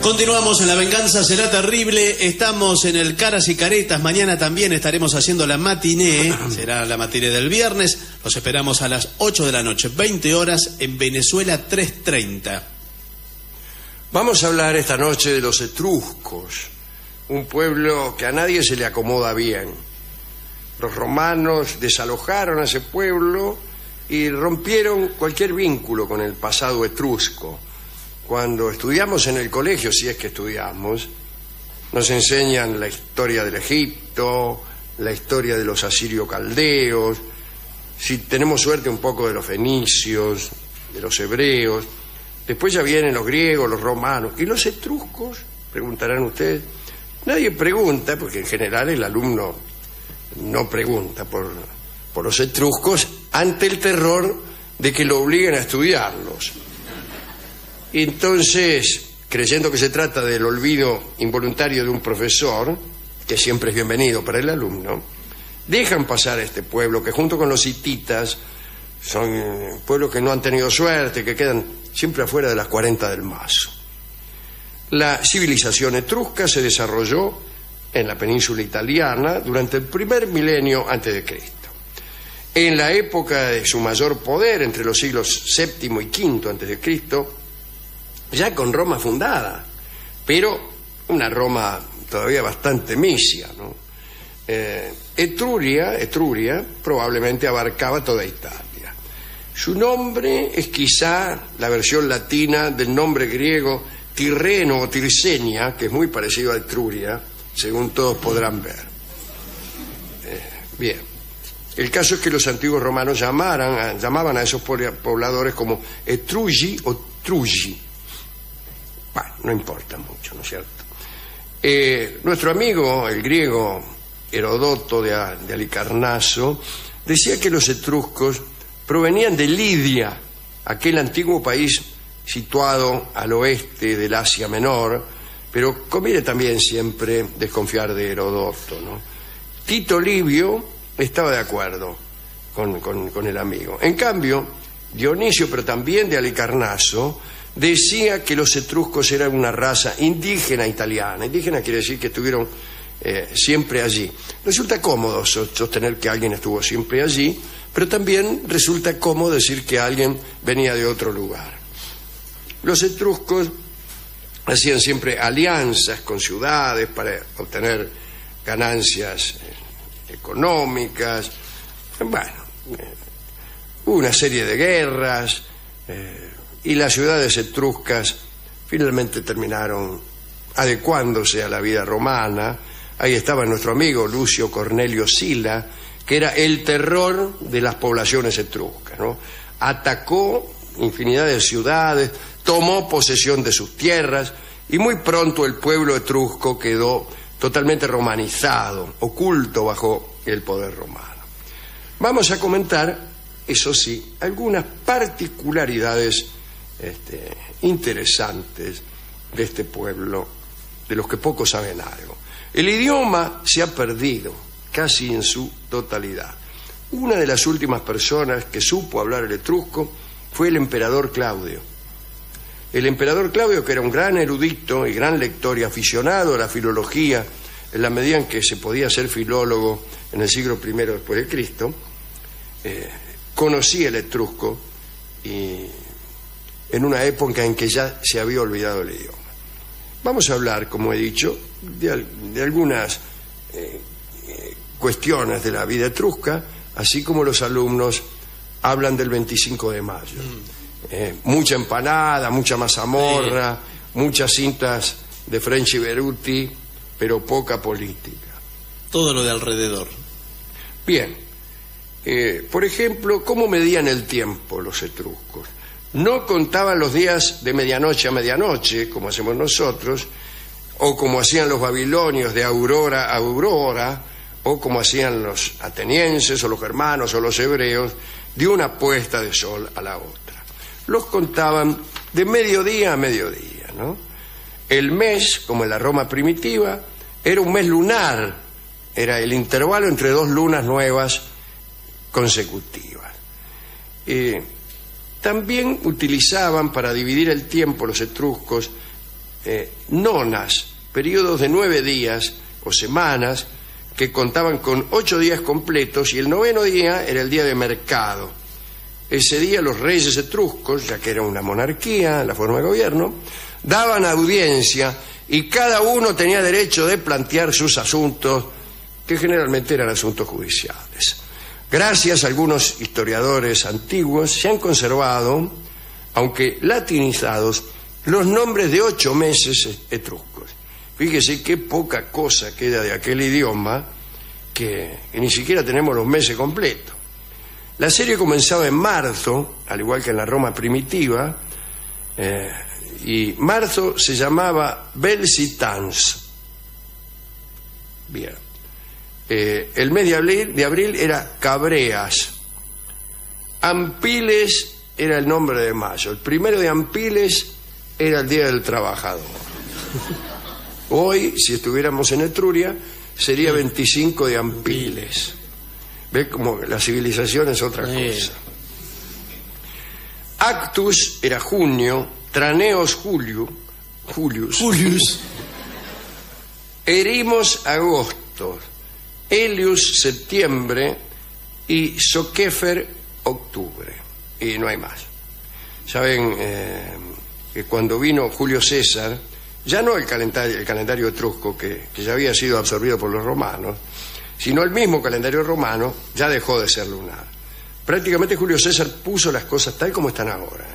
Continuamos en La Venganza Será Terrible. Estamos en el Caras y Caretas. Mañana también estaremos haciendo la matiné. Será la matiné del viernes. Los esperamos a las 8 de la noche, 20 horas, en Venezuela 330. Vamos a hablar esta noche de los etruscos, un pueblo que a nadie se le acomoda bien. Los romanos desalojaron a ese pueblo y rompieron cualquier vínculo con el pasado etrusco. Cuando estudiamos en el colegio, si es que estudiamos, nos enseñan la historia del Egipto, la historia de los asirio-caldeos, si tenemos suerte un poco de los fenicios, de los hebreos. Después ya vienen los griegos, los romanos. ¿Y los etruscos? Preguntarán ustedes. Nadie pregunta, porque en general el alumno no pregunta por los etruscos ante el terror de que lo obliguen a estudiarlos. Entonces, creyendo que se trata del olvido involuntario de un profesor, que siempre es bienvenido para el alumno, dejan pasar a este pueblo que junto con los hititas son pueblos que no han tenido suerte, que quedan siempre afuera de las 40 del Mazo. La civilización etrusca se desarrolló en la península italiana durante el primer milenio antes de Cristo. En la época de su mayor poder, entre los siglos VII y V antes de Cristo, ya con Roma fundada, pero una Roma todavía bastante misia, ¿no? Etruria probablemente abarcaba toda Italia. Su nombre es quizá la versión latina del nombre griego Tirreno o Tirsenia, que es muy parecido a Etruria, según todos podrán ver. Bien. El caso es que los antiguos romanos llamaban a esos pobladores como Etrugi o Trugi. Bueno, no importa mucho, ¿no es cierto? Nuestro amigo, el griego Herodoto de Halicarnaso, decía que los etruscos provenían de Lidia, aquel antiguo país situado al oeste del Asia Menor, pero conviene también siempre desconfiar de Herodoto, ¿no? Tito Livio estaba de acuerdo con el amigo. En cambio, Dionisio, pero también de Halicarnaso, decía que los etruscos eran una raza indígena italiana. Indígena quiere decir que estuvieron siempre allí. Resulta cómodo sostener que alguien estuvo siempre allí, pero también resulta cómodo decir que alguien venía de otro lugar. Los etruscos hacían siempre alianzas con ciudades para obtener ganancias económicas. Bueno, hubo una serie de guerras, y las ciudades etruscas finalmente terminaron adecuándose a la vida romana. Ahí estaba nuestro amigo Lucio Cornelio Sila, que era el terror de las poblaciones etruscas, ¿no? Atacó infinidad de ciudades, tomó posesión de sus tierras, y muy pronto el pueblo etrusco quedó totalmente romanizado, oculto bajo el poder romano. Vamos a comentar, eso sí, algunas particularidades interesantes de este pueblo, de los que pocos saben algo. El idioma se ha perdido casi en su totalidad. Una de las últimas personas que supo hablar el etrusco fue el emperador Claudio. El emperador Claudio, que era un gran erudito y gran lector y aficionado a la filología, en la medida en que se podía ser filólogo en el siglo I después de Cristo, conocía el etrusco y en una época en que ya se había olvidado el idioma. Vamos a hablar, como he dicho, de algunas cuestiones de la vida etrusca, así como los alumnos hablan del 25 de mayo. Mucha empanada, mucha mazamorra, muchas cintas de French y Beruti, pero poca política. Todo lo de alrededor. Bien. Por ejemplo, ¿cómo medían el tiempo los etruscos? No contaban los días de medianoche a medianoche, como hacemos nosotros, o como hacían los babilonios de aurora a aurora, o como hacían los atenienses, o los germanos, o los hebreos, de una puesta de sol a la otra. Los contaban de mediodía a mediodía, ¿no? El mes, como en la Roma primitiva, era un mes lunar, era el intervalo entre dos lunas nuevas consecutivas. También utilizaban para dividir el tiempo los etruscos nonas, periodos de 9 días o semanas que contaban con 8 días completos, y el 9º día era el día de mercado. Ese día los reyes etruscos, ya que era una monarquía, la forma de gobierno, daban audiencia y cada uno tenía derecho de plantear sus asuntos, que generalmente eran asuntos judiciales. Gracias a algunos historiadores antiguos se han conservado, aunque latinizados, los nombres de 8 meses etruscos. Fíjese qué poca cosa queda de aquel idioma que ni siquiera tenemos los meses completos. La serie comenzaba en marzo, al igual que en la Roma primitiva, y marzo se llamaba Belsitans. Bien. El mes de abril era Cabreas. Ampiles era el nombre de mayo. El 1 de Ampiles era el Día del Trabajador. Hoy, si estuviéramos en Etruria, sería 25 de Ampiles. ¿Ve cómo la civilización es otra cosa? Actus era junio, Traneos Julius. Erimos agosto, Helius septiembre y Soquefer octubre. Y no hay más. Saben que cuando vino Julio César, ya no el calendario etrusco que ya había sido absorbido por los romanos, sino el mismo calendario romano ya dejó de ser lunar. Prácticamente Julio César puso las cosas tal como están ahora.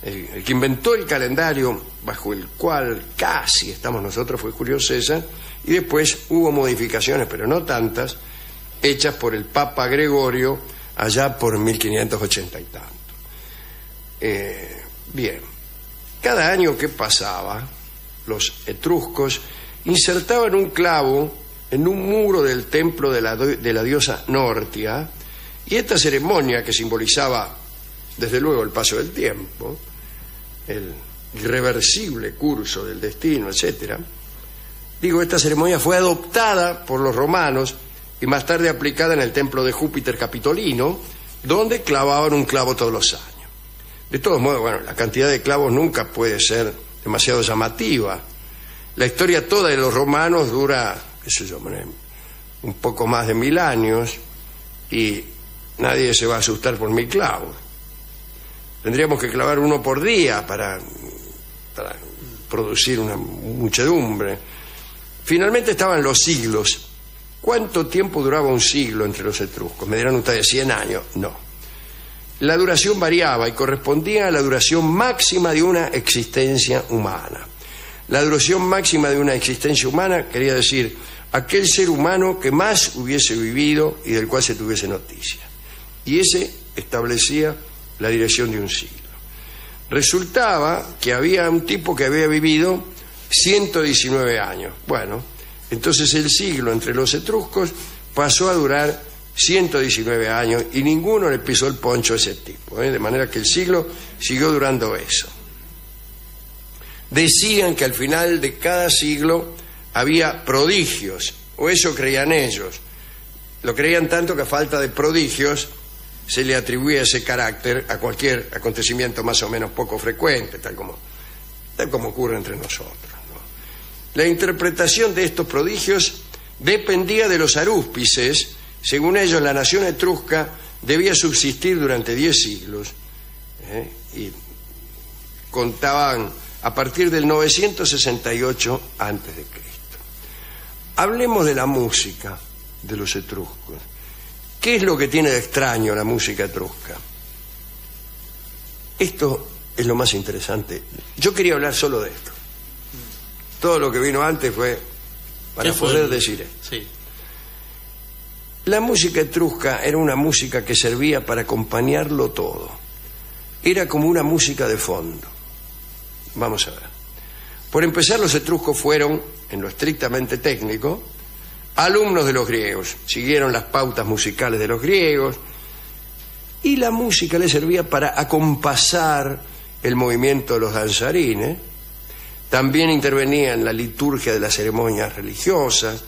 El que inventó el calendario bajo el cual casi estamos nosotros fue Julio César, y después hubo modificaciones, pero no tantas, hechas por el Papa Gregorio allá por 1580 y tanto. Bien, cada año que pasaba, los etruscos insertaban un clavo en un muro del templo de la diosa Nortia, y esta ceremonia, que simbolizaba desde luego el paso del tiempo, el irreversible curso del destino, etc., esta ceremonia fue adoptada por los romanos y más tarde aplicada en el templo de Júpiter Capitolino, donde clavaban un clavo todos los años. De todos modos, la cantidad de clavos nunca puede ser demasiado llamativa. La historia toda de los romanos dura, un poco más de 1000 años, y nadie se va a asustar por 1000 clavos. Tendríamos que clavar uno por día para producir una muchedumbre. Finalmente estaban los siglos. ¿Cuánto tiempo duraba un siglo entre los etruscos? ¿Me dirán ustedes 100 años? No. La duración variaba y correspondía a la duración máxima de una existencia humana. La duración máxima de una existencia humana quería decir aquel ser humano que más hubiese vivido y del cual se tuviese noticia. Y ese establecía la dirección de un siglo. Resultaba que había un tipo que había vivido 119 años. Bueno, entonces el siglo entre los etruscos pasó a durar 119 años y ninguno le pisó el poncho a ese tipo, de manera que el siglo siguió durando eso. Decían que al final de cada siglo había prodigios, o eso creían ellos. Lo creían tanto que a falta de prodigios se le atribuía ese carácter a cualquier acontecimiento más o menos poco frecuente, tal como ocurre entre nosotros, ¿no? La interpretación de estos prodigios dependía de los arúspices. Según ellos, la nación etrusca debía subsistir durante 10 siglos, y contaban a partir del 968 a.C. Hablemos de la música de los etruscos. ¿Qué es lo que tiene de extraño la música etrusca? Esto es lo más interesante. Yo quería hablar solo de esto. Todo lo que vino antes fue para poder decir esto. Sí. La música etrusca era una música que servía para acompañarlo todo. Era como una música de fondo. Vamos a ver. Por empezar, los etruscos fueron, en lo estrictamente técnico, alumnos de los griegos. Siguieron las pautas musicales de los griegos, y la música les servía para acompasar el movimiento de los danzarines. También intervenía en la liturgia de las ceremonias religiosas,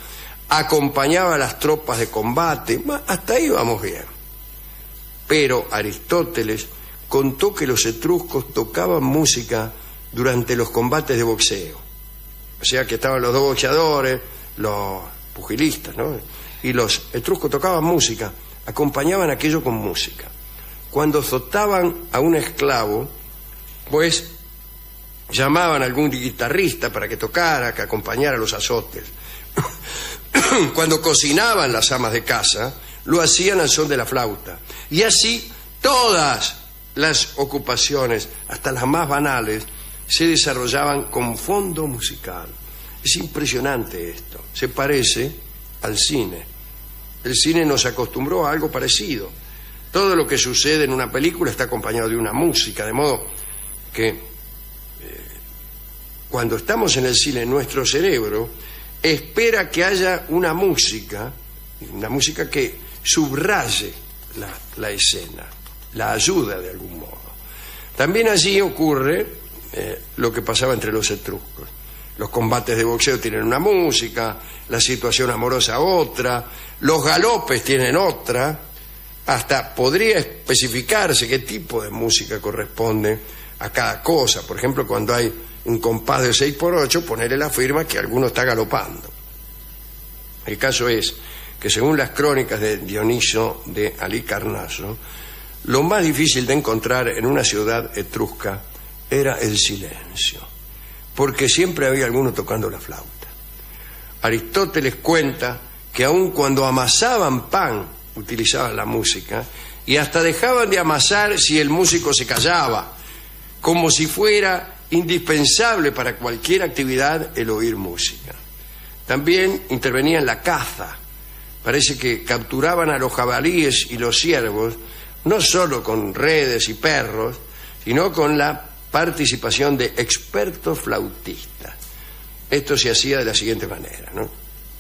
acompañaba a las tropas de combate. Hasta ahí vamos bien. Pero Aristóteles contó que los etruscos tocaban música durante los combates de boxeo. O sea que estaban los dos boxeadores, los pugilistas, ¿no? Y los etruscos tocaban música, acompañaban aquello con música. Cuando azotaban a un esclavo, pues llamaban a algún guitarrista para que tocara, que acompañara los azotes. Cuando cocinaban las amas de casa, lo hacían al son de la flauta. Y así todas las ocupaciones, hasta las más banales, se desarrollaban con fondo musical. Es impresionante esto. Se parece al cine. El cine nos acostumbró a algo parecido. Todo lo que sucede en una película está acompañado de una música, de modo que cuando estamos en el cine, nuestro cerebro espera que haya una música que subraye la escena, la ayuda de algún modo. También allí ocurre lo que pasaba entre los etruscos. Los combates de boxeo tienen una música, la situación amorosa otra, los galopes tienen otra, hasta podría especificarse qué tipo de música corresponde a cada cosa. Por ejemplo, cuando hay un compás de 6x8, ponerle la firma que alguno está galopando. El caso es que según las crónicas de Dionisio de Halicarnaso, lo más difícil de encontrar en una ciudad etrusca era el silencio, porque siempre había alguno tocando la flauta. Aristóteles cuenta que aun cuando amasaban pan utilizaban la música y hasta dejaban de amasar si el músico se callaba, como si fuera indispensable para cualquier actividad el oír música. También intervenía en la caza. Parece que capturaban a los jabalíes y los ciervos no solo con redes y perros, sino con la participación de expertos flautistas. Esto se hacía de la siguiente manera, ¿no?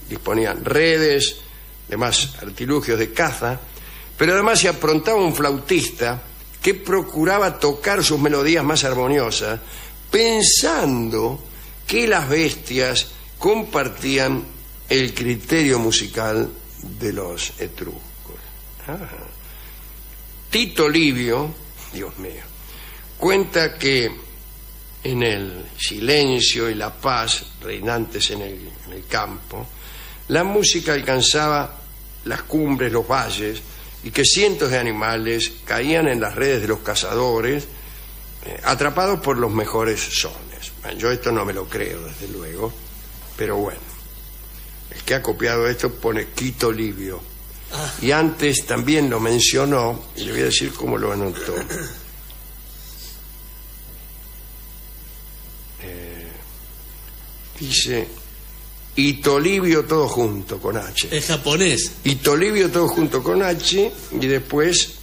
Disponían redes, demás artilugios de caza, pero además se aprontaba un flautista que procuraba tocar sus melodías más armoniosas, pensando que las bestias compartían el criterio musical de los etruscos. Tito Livio, Dios mío, cuenta que en el silencio y la paz reinantes en el campo, la música alcanzaba las cumbres, los valles, y que cientos de animales caían en las redes de los cazadores, atrapados por los mejores sones. Bueno, yo esto no me lo creo, desde luego, pero bueno, el que ha copiado esto pone Quito Livio, y antes también lo mencionó, y le voy a decir cómo lo anotó. Dice Ito Livio todo junto con H. Es japonés. Ito Livio todo junto con H, y después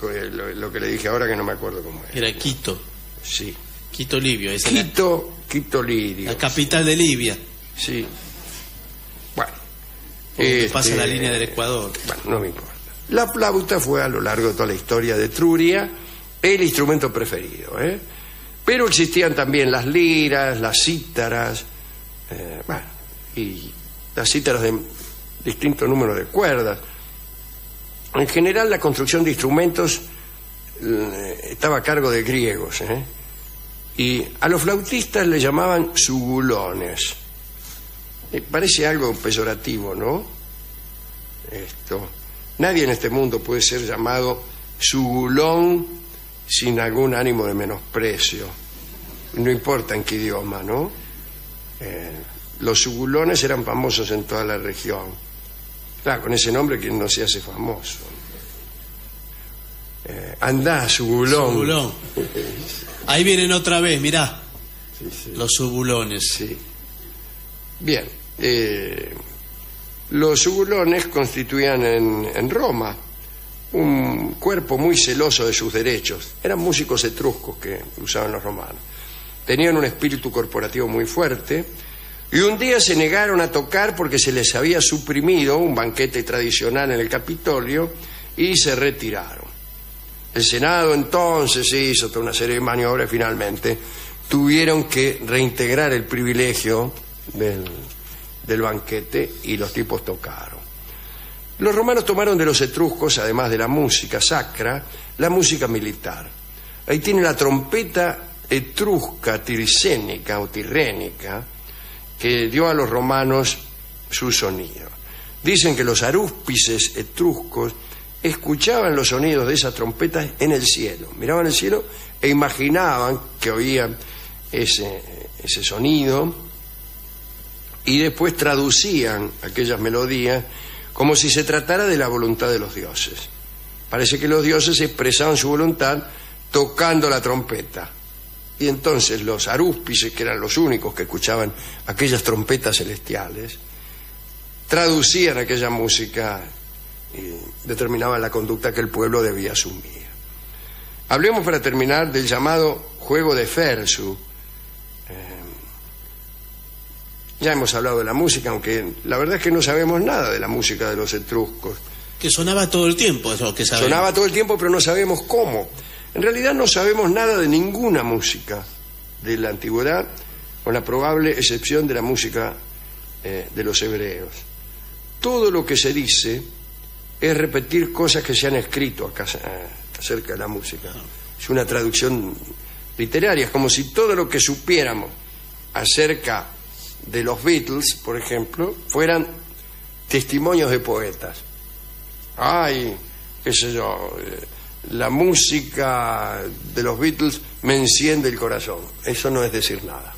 lo que le dije ahora que no me acuerdo cómo era. Era Quito. Sí. Quito Livio. Esa Quito Livio. La capital de Libia. Sí. Bueno. Pasa la línea del Ecuador. Bueno, no me importa. La flauta fue a lo largo de toda la historia de Etruria el instrumento preferido, Pero existían también las liras, las cítaras, y las cítaras de distinto número de cuerdas. En general, la construcción de instrumentos estaba a cargo de griegos, y a los flautistas le llamaban sugulones. Parece algo peyorativo, ¿no? Nadie en este mundo puede ser llamado sugulón sin algún ánimo de menosprecio. No importa en qué idioma, ¿no? Los sugulones eran famosos en toda la región. Claro, con ese nombre quien no se hace famoso. Andá, sugulón. Sugulón. Ahí vienen otra vez, mirá. Sí. Los sugulones. Sí. Bien. Los sugulones constituían en Roma un cuerpo muy celoso de sus derechos. Eran músicos etruscos que usaban los romanos. Tenían un espíritu corporativo muy fuerte, y un día se negaron a tocar porque se les había suprimido un banquete tradicional en el Capitolio y se retiraron. El Senado entonces hizo toda una serie de maniobras y finalmente tuvieron que reintegrar el privilegio del banquete y los tipos tocaron. Los romanos tomaron de los etruscos, además de la música sacra, la música militar. Ahí tiene la trompeta etrusca tircénica o tirrénica que dio a los romanos su sonido. Dicen que los arúspices etruscos escuchaban los sonidos de esas trompetas en el cielo, miraban el cielo e imaginaban que oían ese sonido y después traducían aquellas melodías como si se tratara de la voluntad de los dioses. Parece que los dioses expresaban su voluntad tocando la trompeta. Y entonces los arúspices, que eran los únicos que escuchaban aquellas trompetas celestiales, traducían aquella música y determinaban la conducta que el pueblo debía asumir. Hablemos para terminar del llamado juego de Fersu. Ya hemos hablado de la música, aunque la verdad es que no sabemos nada de la música de los etruscos. Que sonaba todo el tiempo, es lo que sabemos. Sonaba todo el tiempo, pero no sabemos cómo. En realidad no sabemos nada de ninguna música de la antigüedad, con la probable excepción de la música de los hebreos. Todo lo que se dice es repetir cosas que se han escrito acá, acerca de la música. Es una traducción literaria, es como si todo lo que supiéramos acerca de los Beatles, por ejemplo, fueran testimonios de poetas. Ay, qué sé yo, la música de los Beatles me enciende el corazón. Eso no es decir nada.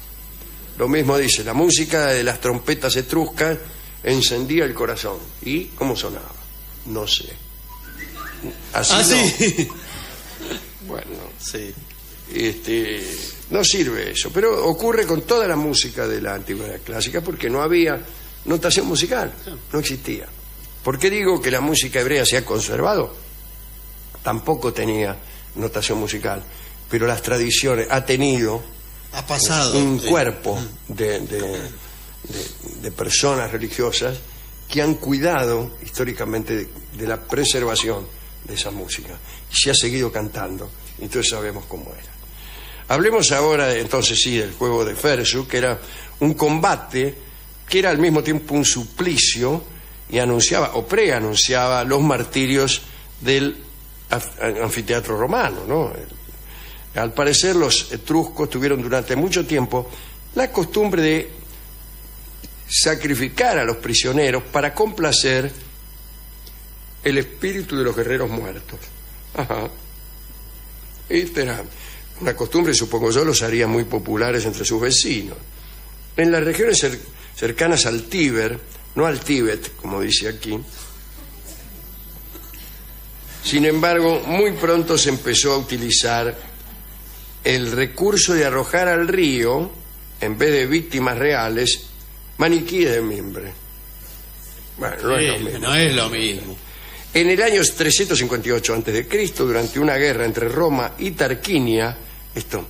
Lo mismo dice, la música de las trompetas etruscas encendía el corazón. ¿Y cómo sonaba? No sé. Así no. Sí. Bueno, sí. No sirve eso, pero ocurre con toda la música de la antigüedad clásica porque no había notación musical, no existía. ¿Por qué digo que la música hebrea se ha conservado? Tampoco tenía notación musical, pero las tradiciones ha tenido un cuerpo de personas religiosas que han cuidado históricamente de la preservación de esa música y se ha seguido cantando, entonces sabemos cómo era. Hablemos ahora entonces sí del juego de Fersu, que era un combate que era al mismo tiempo un suplicio y anunciaba o preanunciaba los martirios del anfiteatro romano, ¿no? Al parecer los etruscos tuvieron durante mucho tiempo la costumbre de sacrificar a los prisioneros para complacer el espíritu de los guerreros muertos. Ajá. Esta era una costumbre, supongo yo, los haría muy populares entre sus vecinos. En las regiones cercanas al Tíber, no al Tíbet, como dice aquí, sin embargo, muy pronto se empezó a utilizar el recurso de arrojar al río, en vez de víctimas reales, maniquíes de mimbre. Bueno, no es lo mismo. No es lo mismo. En el año 358 a.C., durante una guerra entre Roma y Tarquinia, esto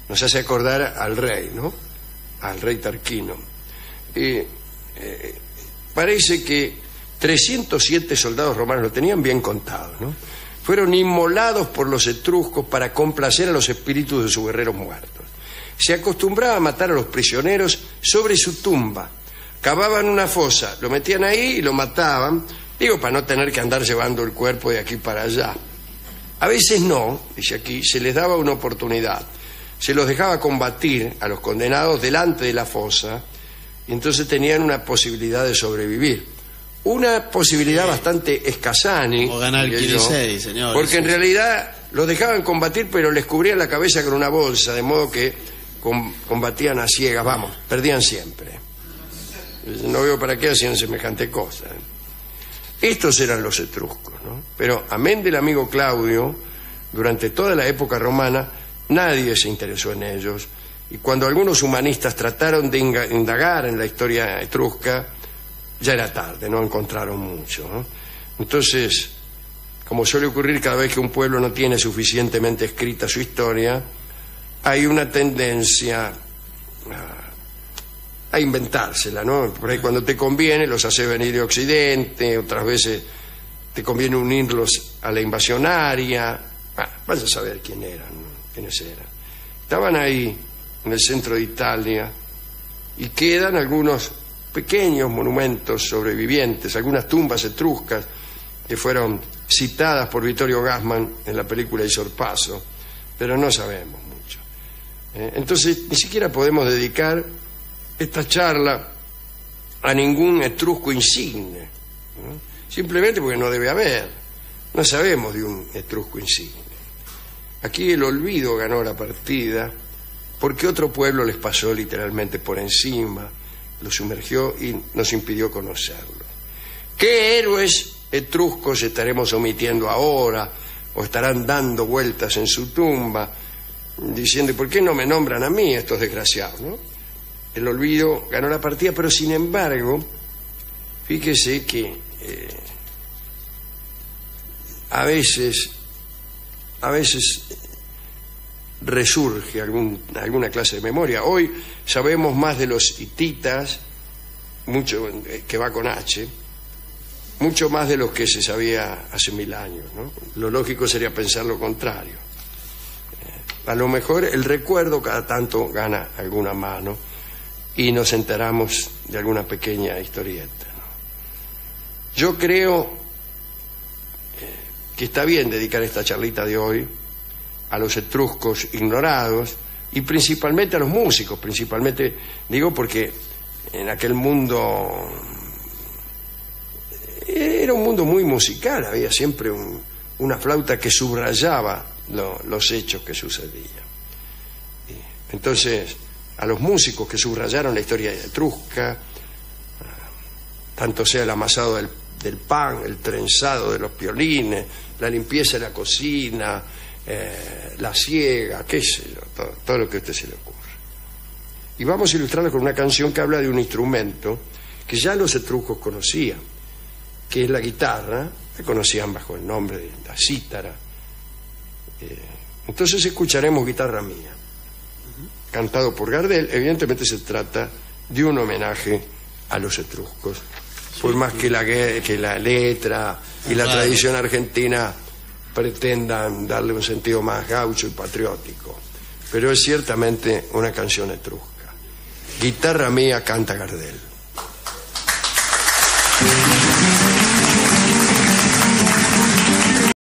nos hace acordar al rey, ¿no? Al rey Tarquino. Parece que 307 soldados romanos, lo tenían bien contado, ¿no? Fueron inmolados por los etruscos para complacer a los espíritus de sus guerreros muertos. Se acostumbraba a matar a los prisioneros sobre su tumba. Cavaban una fosa, lo metían ahí y lo mataban, digo, para no tener que andar llevando el cuerpo de aquí para allá. A veces no, dice aquí, se les daba una oportunidad. Se los dejaba combatir a los condenados delante de la fosa y entonces tenían una posibilidad de sobrevivir. Una posibilidad bastante escasani. O ganar el 15, señor. Porque en realidad los dejaban combatir, pero les cubrían la cabeza con una bolsa, de modo que combatían a ciegas, vamos, perdían siempre. No veo para qué hacían semejante cosa. Estos eran los etruscos, ¿no? Pero amén del amigo Claudio, durante toda la época romana, nadie se interesó en ellos. Y cuando algunos humanistas trataron de indagar en la historia etrusca, ya era tarde, no encontraron mucho, ¿no? Entonces, como suele ocurrir cada vez que un pueblo no tiene suficientemente escrita su historia, hay una tendencia a inventársela, ¿no? Por ahí cuando te conviene los hace venir de Occidente, otras veces te conviene unirlos a la invasión aria. Vaya a saber quiénes eran. Estaban ahí en el centro de Italia y quedan algunos pequeños monumentos sobrevivientes, algunas tumbas etruscas que fueron citadas por Vittorio Gassman en la película Il Sorpasso, pero no sabemos mucho. Entonces ni siquiera podemos dedicar esta charla a ningún etrusco insigne, ¿no? Simplemente porque no debe haber, no sabemos de un etrusco insigne. Aquí el olvido ganó la partida porque otro pueblo les pasó literalmente por encima, lo sumergió y nos impidió conocerlo. ¿Qué héroes etruscos estaremos omitiendo ahora o estarán dando vueltas en su tumba diciendo ¿por qué no me nombran a mí estos desgraciados, ¿no? El olvido ganó la partida, pero sin embargo fíjese que a veces resurge alguna clase de memoria. Hoy sabemos más de los hititas, mucho que va con H, mucho más de los que se sabía hace 1000 años, ¿no? Lo lógico sería pensar lo contrario. A lo mejor el recuerdo cada tanto gana alguna mano y nos enteramos de alguna pequeña historieta, ¿no? Yo creo que está bien dedicar esta charlita de hoy a los etruscos ignorados y principalmente a los músicos, principalmente digo porque en aquel mundo era un mundo muy musical, había siempre una flauta que subrayaba los hechos que sucedían. Entonces, a los músicos que subrayaron la historia etrusca, tanto sea el amasado del pan, el trenzado de los piolines, la limpieza de la cocina, la siega, qué sé yo, todo lo que a usted se le ocurra. Y vamos a ilustrarlo con una canción que habla de un instrumento que ya los etruscos conocían, que es la guitarra, la conocían bajo el nombre de la cítara. Entonces escucharemos Guitarra Mía, cantado por Gardel. Evidentemente se trata de un homenaje a los etruscos, por más que la letra y la tradición argentina pretendan darle un sentido más gaucho y patriótico, pero es ciertamente una canción etrusca. Guitarra Mía, canta Gardel.